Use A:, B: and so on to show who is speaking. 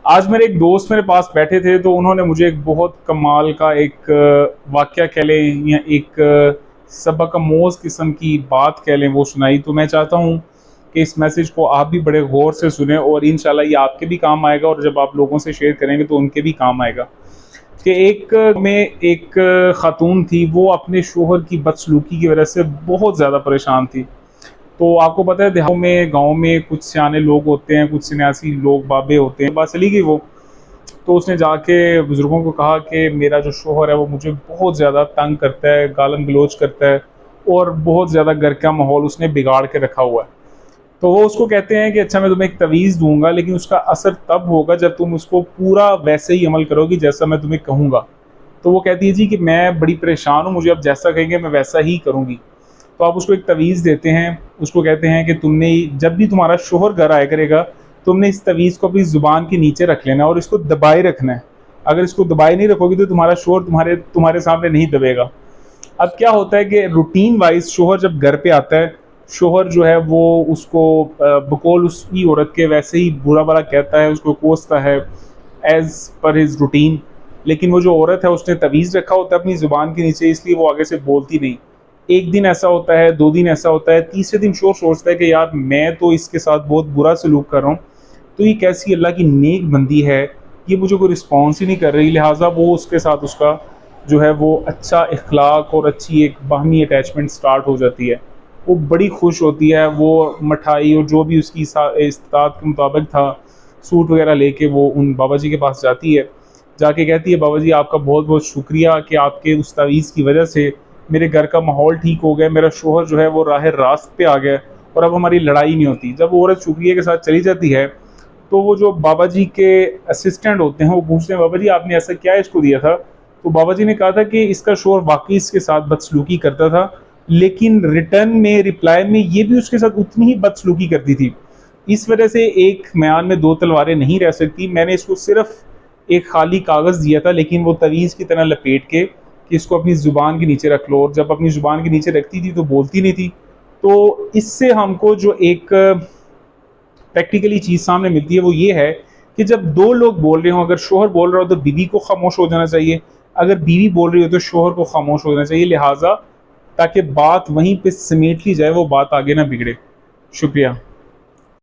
A: آج میرے ایک دوست میرے پاس بیٹھے تھے تو انہوں نے مجھے ایک بہت کمال کا ایک واقعہ کہہ لیں یا ایک سبق آموز قسم کی بات کہہ لیں وہ سنائی. تو میں چاہتا ہوں کہ اس میسج کو آپ بھی بڑے غور سے سنیں اور انشاءاللہ یہ آپ کے بھی کام آئے گا اور جب آپ لوگوں سے شیئر کریں گے تو ان کے بھی کام آئے گا. کہ ایک خاتون تھی, وہ اپنے شوہر کی بدسلوکی کی وجہ سے بہت زیادہ پریشان تھی. تو آپ کو پتہ ہے دیہاتوں میں گاؤں میں کچھ سیانے لوگ ہوتے ہیں, کچھ سنیاسی لوگ بابے ہوتے ہیں. بات چلی گئی وہ, تو اس نے جا کے بزرگوں کو کہا کہ میرا جو شوہر ہے وہ مجھے بہت زیادہ تنگ کرتا ہے, گالن گلوچ کرتا ہے اور بہت زیادہ گھر کا ماحول اس نے بگاڑ کے رکھا ہوا ہے. تو وہ اس کو کہتے ہیں کہ اچھا میں تمہیں ایک تویز دوں گا, لیکن اس کا اثر تب ہوگا جب تم اس کو پورا ویسے ہی عمل کرو گی جیسا میں تمہیں کہوں گا. تو وہ کہتی ہے جی کہ میں بڑی پریشان ہوں, مجھے اب جیسا کہیں گے میں ویسا ہی کروں گی. تو آپ اس کو ایک تویز دیتے ہیں, اس کو کہتے ہیں کہ تم نے جب بھی تمہارا شوہر گھر آیا کرے گا تم نے اس تویز کو اپنی زبان کے نیچے رکھ لینا اور اس کو دبائے رکھنا ہے. اگر اس کو دبائے نہیں رکھو گی تو تمہارا شوہر تمہارے سامنے نہیں دبے گا. اب کیا ہوتا ہے کہ روٹین وائز شوہر جب گھر پہ آتا ہے, شوہر جو ہے وہ اس کو بقول اس کی عورت کے ویسے ہی برا بھلا کہتا ہے, اس کو کوستا ہے ایز پر ہز روٹین. لیکن وہ جو عورت ہے اس نے تویز رکھا ہوتا ہے اپنی زبان کے نیچے, اس لیے وہ آگے سے بولتی نہیں. ایک دن ایسا ہوتا ہے, 2 دن ایسا ہوتا ہے, تیسرے دن شوہر سوچتا ہے کہ یار میں تو اس کے ساتھ بہت برا سلوک کر رہا ہوں, تو یہ کیسی اللہ کی نیک بندی ہے, یہ مجھے کوئی رسپانس ہی نہیں کر رہی. لہٰذا وہ اس کے ساتھ اس کا جو ہے وہ اچھا اخلاق اور اچھی ایک باہمی اٹیچمنٹ سٹارٹ ہو جاتی ہے. وہ بڑی خوش ہوتی ہے, وہ مٹھائی اور جو بھی اس کی استطاعت کے مطابق تھا سوٹ وغیرہ لے کے وہ ان بابا جی کے پاس جاتی ہے. جا کے کہتی ہے بابا جی آپ کا بہت بہت شکریہ کہ آپ کے اس تعویذ کی وجہ سے میرے گھر کا ماحول ٹھیک ہو گیا, میرا شوہر جو ہے وہ راہ راست پہ آ گیا اور اب ہماری لڑائی نہیں ہوتی. جب وہ عورت شکریہ کے ساتھ چلی جاتی ہے تو وہ جو بابا جی کے اسسٹنٹ ہوتے ہیں وہ پوچھتے ہیں بابا جی آپ نے ایسا کیا اس کو دیا تھا؟ تو بابا جی نے کہا تھا کہ اس کا شوہر واقعی اس کے ساتھ بدسلوکی کرتا تھا, لیکن ریٹرن میں رپلائی میں یہ بھی اس کے ساتھ اتنی ہی بدسلوکی کرتی تھی. اس وجہ سے ایک میان میں 2 تلواریں نہیں رہ سکتی. میں نے اس کو صرف ایک خالی کاغذ دیا تھا, لیکن وہ تویز کی طرح لپیٹ کے کہ اس کو اپنی زبان کے نیچے رکھ لو, اور جب اپنی زبان کے نیچے رکھتی تھی تو بولتی نہیں تھی. تو اس سے ہم کو جو ایک پریکٹیکلی چیز سامنے ملتی ہے وہ یہ ہے کہ جب 2 لوگ بول رہے ہوں, اگر شوہر بول رہا ہو تو بیوی کو خاموش ہو جانا چاہیے, اگر بیوی بول رہی ہو تو شوہر کو خاموش ہو جانا چاہیے. لہٰذا تاکہ بات وہیں پہ سمیٹ لی جائے, وہ بات آگے نہ بگڑے. شکریہ.